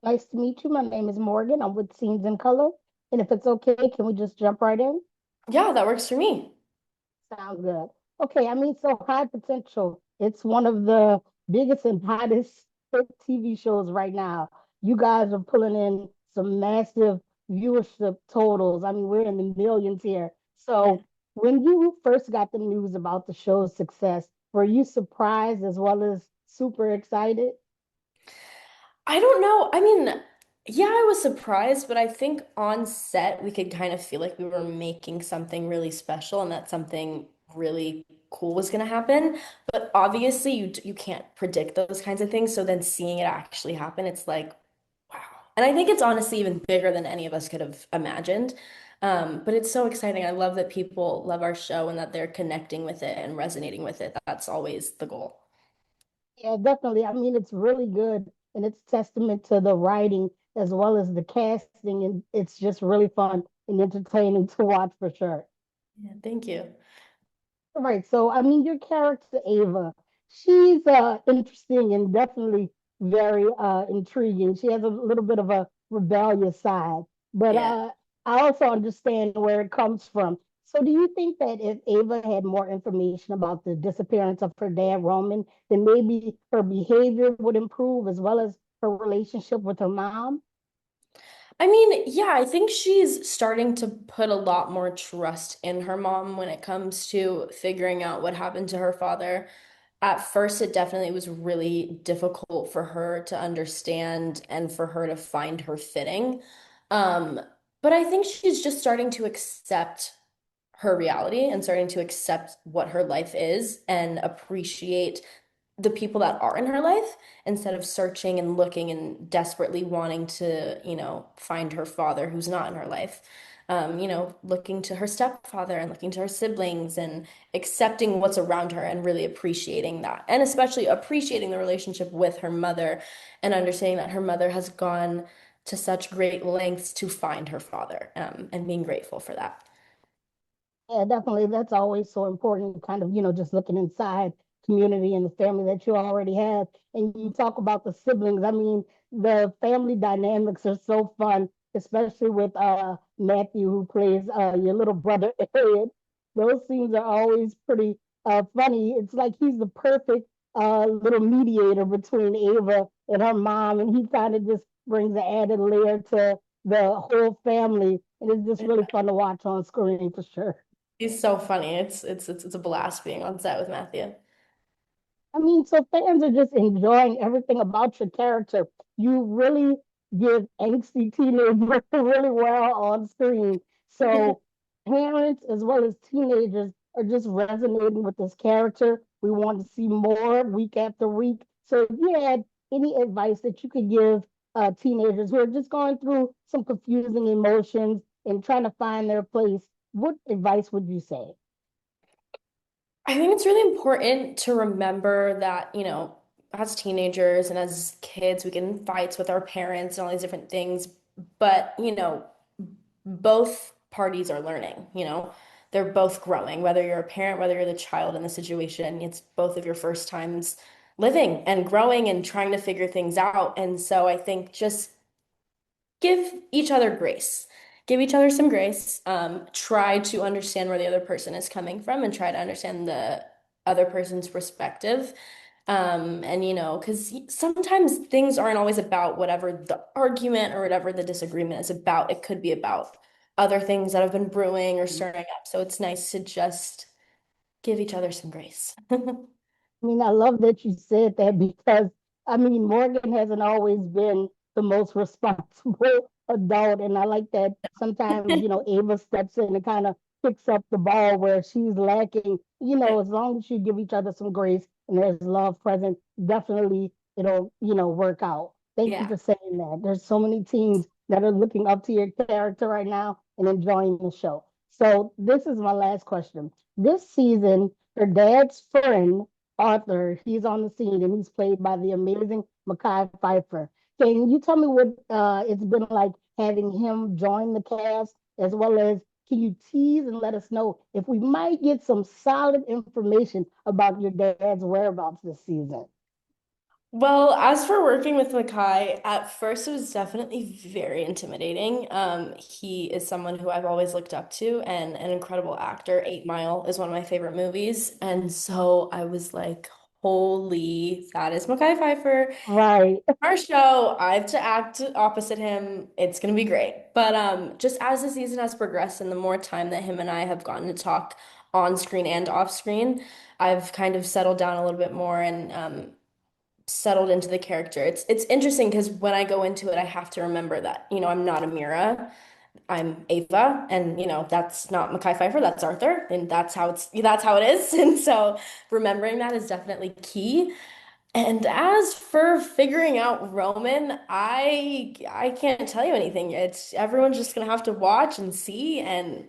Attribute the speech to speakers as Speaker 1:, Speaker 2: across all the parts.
Speaker 1: Nice to meet you. My name is Morgan. I'm with Scenes in Color. And if it's okay, can we just jump right in?
Speaker 2: Yeah, that works for me.
Speaker 1: Sounds good. Okay, so High Potential. It's one of the biggest and hottest hit TV shows right now. You guys are pulling in some massive viewership totals. We're in the millions here.
Speaker 2: Yeah.
Speaker 1: So, when you first got the news about the show's success, were you surprised as well as super excited?
Speaker 2: I don't know. Yeah, I was surprised, but I think on set we could kind of feel like we were making something really special and that something really cool was going to happen. But obviously you can't predict those kinds of things, so then seeing it actually happen, it's like, wow. And I think it's honestly even bigger than any of us could have imagined. But it's so exciting. I love that people love our show and that they're connecting with it and resonating with it. That's always the goal.
Speaker 1: Yeah, definitely. It's really good and it's testament to the writing as well as the casting, and it's just really fun and entertaining to watch for sure.
Speaker 2: Yeah, thank you.
Speaker 1: Right. So, your character Ava, she's interesting and definitely very intriguing. She has a little bit of a rebellious side, but
Speaker 2: Yeah.
Speaker 1: I also understand where it comes from. So, do you think that if Ava had more information about the disappearance of her dad, Roman, then maybe her behavior would improve as well as her relationship with her mom?
Speaker 2: Yeah, I think she's starting to put a lot more trust in her mom when it comes to figuring out what happened to her father. At first, it definitely was really difficult for her to understand and for her to find her fitting. Um, but I think she's just starting to accept her reality and starting to accept what her life is and appreciate the people that are in her life instead of searching and looking and desperately wanting to, find her father who's not in her life. Looking to her stepfather and looking to her siblings and accepting what's around her and really appreciating that. And especially appreciating the relationship with her mother and understanding that her mother has gone to such great lengths to find her father, and being grateful for that.
Speaker 1: Yeah, definitely. That's always so important, kind of, just looking inside community and the family that you already have. And you talk about the siblings. The family dynamics are so fun, especially with Matthew, who plays your little brother Ed. Those scenes are always pretty funny. It's like he's the perfect little mediator between Ava and her mom, and he kind of just brings an added layer to the whole family. And it's just really fun to watch on screen for sure.
Speaker 2: He's so funny. It's a blast being on set with Matthew.
Speaker 1: So fans are just enjoying everything about your character. You really give angsty teenagers really well on screen. So parents as well as teenagers are just resonating with this character. We want to see more week after week. So if you had any advice that you could give teenagers who are just going through some confusing emotions and trying to find their place, what advice would you say?
Speaker 2: I think it's really important to remember that, as teenagers and as kids, we get in fights with our parents and all these different things, but, both parties are learning, they're both growing, whether you're a parent, whether you're the child in the situation, it's both of your first times living and growing and trying to figure things out. And so I think just give each other grace. Give each other some grace. Try to understand where the other person is coming from and try to understand the other person's perspective. And because sometimes things aren't always about whatever the argument or whatever the disagreement is about. It could be about other things that have been brewing or stirring up. So it's nice to just give each other some grace.
Speaker 1: I love that you said that because Morgan hasn't always been the most responsible adult, and I like that sometimes Ava steps in and kind of picks up the ball where she's lacking. As long as you give each other some grace and there's love present, definitely it'll work out. Thank you
Speaker 2: Yeah.
Speaker 1: for saying that. There's so many teens that are looking up to your character right now and enjoying the show. So this is my last question. This season, her dad's friend Arthur, he's on the scene and he's played by the amazing Mekhi Phifer. Can you tell me what it's been like having him join the cast, as well as can you tease and let us know if we might get some solid information about your dad's whereabouts this season?
Speaker 2: Well, as for working with Makai, at first it was definitely very intimidating. He is someone who I've always looked up to and an incredible actor. 8 Mile is one of my favorite movies. And so I was like, holy, that is Makai Pfeiffer.
Speaker 1: Right.
Speaker 2: Our show, I have to act opposite him. It's gonna be great. But just as the season has progressed and the more time that him and I have gotten to talk on screen and off screen, I've kind of settled down a little bit more and settled into the character. It's interesting because when I go into it, I have to remember that, I'm not Amirah, I'm Ava, and that's not Mackay Pfeiffer, that's Arthur, and that's how it is. And so remembering that is definitely key. And as for figuring out Roman, I can't tell you anything. It's everyone's just gonna have to watch and see and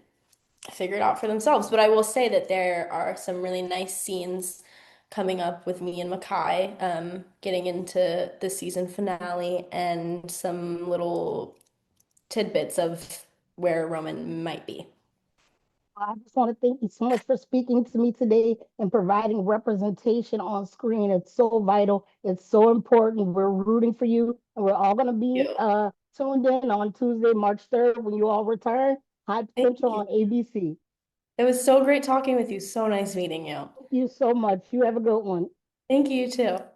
Speaker 2: figure it out for themselves. But I will say that there are some really nice scenes coming up with me and Makai, getting into the season finale and some little tidbits of where Roman might be.
Speaker 1: I just want to thank you so much for speaking to me today and providing representation on screen. It's so vital. It's so important. We're rooting for you, and we're all going to be
Speaker 2: You.
Speaker 1: tuned in on Tuesday, March 3rd, when you all return. High
Speaker 2: Thank
Speaker 1: Potential
Speaker 2: you.
Speaker 1: on ABC.
Speaker 2: It was so great talking with you. So nice meeting you.
Speaker 1: Thank you so much. You have a good one.
Speaker 2: Thank you too.